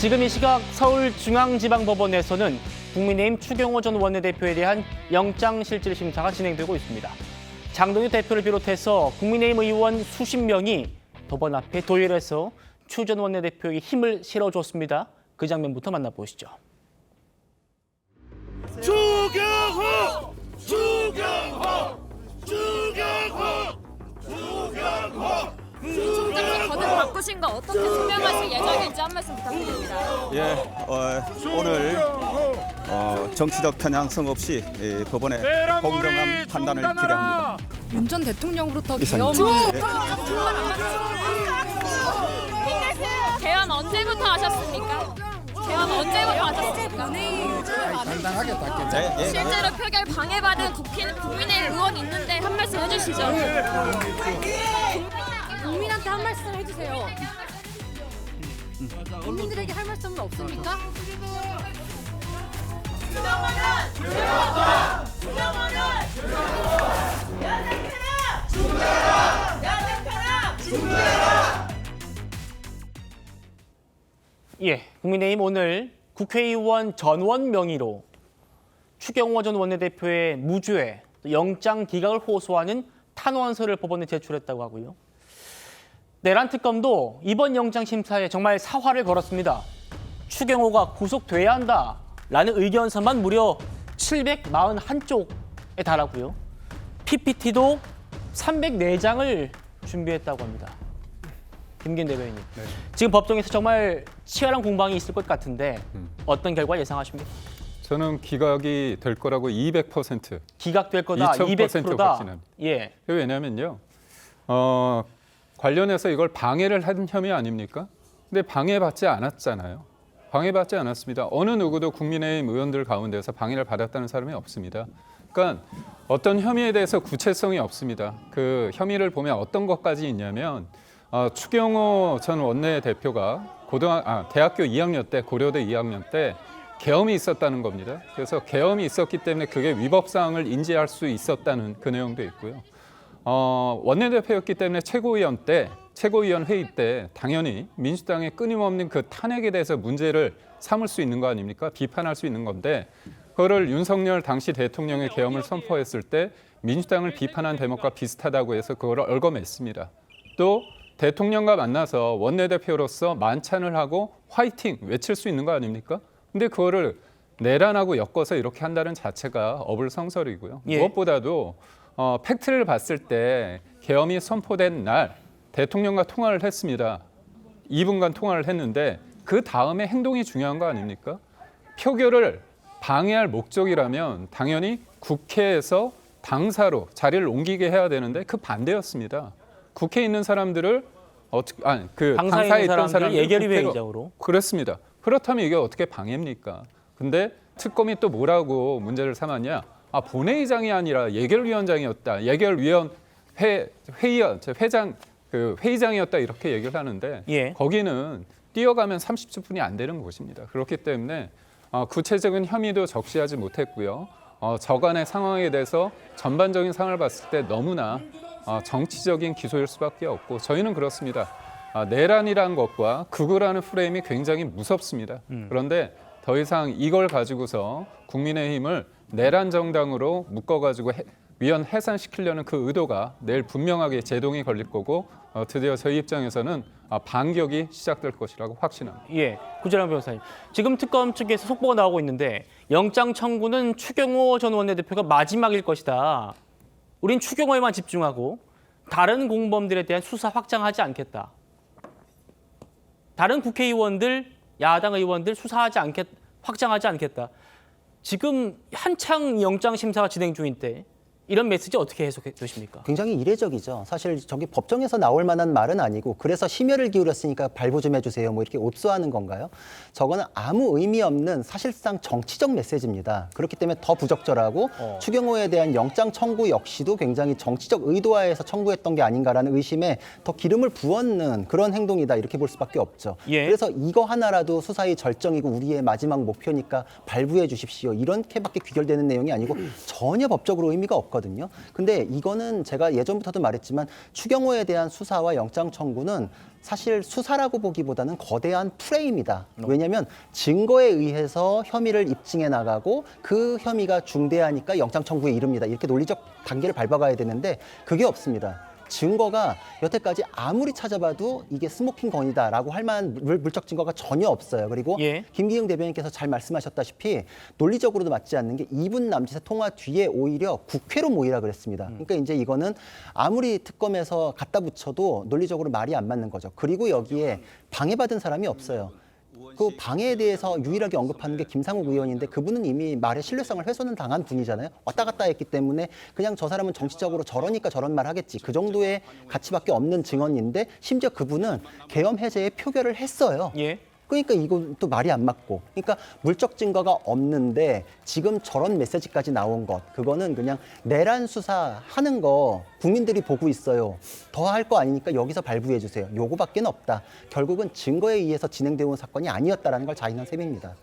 지금 이 시각 서울중앙지방법원에서는 국민의힘 추경호 전 원내대표에 대한 영장실질심사가 진행되고 있습니다. 장동유 대표를 비롯해서 국민의힘 의원 수십 명이 법원 앞에 도열해서 추 전 원내대표에게 힘을 실어줬습니다. 그 장면부터 만나보시죠. 추경호! 추경호! 추경호! 추경호! 총장님 거듭 바꾸신 거 어떻게 소명하실 예정인지 한 말씀 부탁드립니다. 오늘 정치적 편향성 없이 법원의 공정한 판단을 기대합니다. 윤 전 대통령으로부터 이상입니다. 개헌 언제부터 하셨습니까? 개헌 언제부터 하셨습니까? 실제로 표결 방해받은 국민의힘 의원 있는데 한 말씀 해주시죠. 국민한테 한 말씀 해주세요. 국민들에게 할 말씀은 없습니까? 예, 국민의힘 오늘 국회의원 전원 명의로 추경호 전 원내대표의 무죄, 영장 기각을 호소하는 탄원서를 법원에 제출했다고 하고요. 내란 특검도 이번 영장 심사에 정말 사활을 걸었습니다. 추경호가 구속돼야 한다라는 의견서만 무려 741쪽에 달하고요. PPT도 304장을 준비했다고 합니다. 김기현 대변인님, 지금 법정에서 정말 치열한 공방이 있을 것 같은데 어떤 결과 예상하십니까? 저는 기각이 될 거라고 200% 기각될 거다, 200%다. 확신합니다. 예. 왜냐면요, 관련해서 이걸 방해를 한 혐의 아닙니까? 근데 방해받지 않았잖아요. 방해받지 않았습니다. 어느 누구도 국민의힘 의원들 가운데서 방해를 받았다는 사람이 없습니다. 그러니까 어떤 혐의에 대해서 구체성이 없습니다. 그 혐의를 보면 어떤 것까지 있냐면 추경호 전 원내대표가 대학교 2학년 때, 고려대 2학년 때 계엄이 있었다는 겁니다. 그래서 계엄이 있었기 때문에 그게 위법사항을 인지할 수 있었다는 그 내용도 있고요. 원내대표였기 때문에 최고위원 회의 때 당연히 민주당의 끊임없는 그 탄핵에 대해서 문제를 삼을 수 있는 거 아닙니까? 비판할 수 있는 건데 그거를 윤석열 당시 대통령의 계엄을 선포했을 때 민주당을 비판한 대목과 비슷하다고 해서 그거를 얽어맸습니다. 또 대통령과 만나서 원내대표로서 만찬을 하고 화이팅 외칠 수 있는 거 아닙니까? 근데 그거를 내란하고 엮어서 이렇게 한다는 자체가 어불성설이고요. 예. 무엇보다도 팩트를 봤을 때 계엄이 선포된 날 대통령과 통화를 했습니다. 2분간 통화를 했는데 그 다음에 행동이 중요한 거 아닙니까? 표결을 방해할 목적이라면 당연히 국회에서 당사로 자리를 옮기게 해야 되는데 그 반대였습니다. 국회에 있는 사람들을 당사에 있는 사람들 예결위 회의장으로. 그렇습니다. 그렇다면 이게 어떻게 방해입니까? 근데 특검이 또 뭐라고 문제를 삼았냐? 본회의장이 아니라 예결위원장이었다. 회의장이었다 이렇게 얘기를 하는데 예. 거기는 뛰어가면 30분이 안 되는 곳입니다. 그렇기 때문에 구체적인 혐의도 적시하지 못했고요. 저간의 상황에 대해서 전반적인 상황을 봤을 때 너무나 정치적인 기소일 수밖에 없고 저희는 그렇습니다. 내란이라는 것과 극우라는 프레임이 굉장히 무섭습니다. 그런데 더 이상 이걸 가지고서 국민의힘을 내란 정당으로 묶어가지고 위헌 해산시키려는 그 의도가 내일 분명하게 제동이 걸릴 거고 드디어 저희 입장에서는 반격이 시작될 것이라고 확신합니다. 예, 구재랑 변호사님. 지금 특검 측에서 속보가 나오고 있는데 영장 청구는 추경호 전 원내대표가 마지막일 것이다. 우린 추경호에만 집중하고 다른 공범들에 대한 수사 확장하지 않겠다. 다른 국회의원들, 야당 의원들 확장하지 않겠다. 지금 한창 영장 심사가 진행 중인데 이런 메시지 어떻게 해석해 주십니까? 굉장히 이례적이죠. 사실 저기 법정에서 나올 만한 말은 아니고 그래서 심혈을 기울였으니까 발부 좀 해주세요. 뭐 이렇게 옵소하는 건가요? 저거는 아무 의미 없는 사실상 정치적 메시지입니다. 그렇기 때문에 더 부적절하고 추경호에 대한 영장 청구 역시도 굉장히 정치적 의도하에서 청구했던 게 아닌가라는 의심에 더 기름을 부었는 그런 행동이다 이렇게 볼 수밖에 없죠. 예. 그래서 이거 하나라도 수사의 절정이고 우리의 마지막 목표니까 발부해 주십시오. 이렇게밖에 귀결되는 내용이 아니고 전혀 법적으로 의미가 없거든요. 있거든요. 근데 이거는 제가 예전부터도 말했지만 추경호에 대한 수사와 영장 청구는 사실 수사라고 보기보다는 거대한 프레임이다. 왜냐하면 증거에 의해서 혐의를 입증해 나가고 그 혐의가 중대하니까 영장 청구에 이릅니다. 이렇게 논리적 단계를 밟아가야 되는데 그게 없습니다. 증거가 여태까지 아무리 찾아봐도 이게 스모킹 건이다라고 할 만한 물적 증거가 전혀 없어요. 그리고 예. 김기영 대변인께서 잘 말씀하셨다시피 논리적으로도 맞지 않는 게 2분 남짓의 통화 뒤에 오히려 국회로 모이라 그랬습니다. 그러니까 이제 이거는 아무리 특검에서 갖다 붙여도 논리적으로 말이 안 맞는 거죠. 그리고 여기에 방해받은 사람이 없어요. 그 방해에 대해서 유일하게 언급하는 게 김상욱 의원인데 그분은 이미 말의 신뢰성을 훼손은 당한 분이잖아요. 왔다 갔다 했기 때문에 그냥 저 사람은 정치적으로 저러니까 저런 말 하겠지. 그 정도의 가치밖에 없는 증언인데 심지어 그분은 계엄 해제에 표결을 했어요. 예. 그러니까 이건 또 말이 안 맞고. 그러니까 물적 증거가 없는데 지금 저런 메시지까지 나온 것. 그거는 그냥 내란 수사하는 거 국민들이 보고 있어요. 더 할 거 아니니까 여기서 발부해 주세요. 요거밖에 없다. 결국은 증거에 의해서 진행되어 온 사건이 아니었다라는 걸 자인한 셈입니다.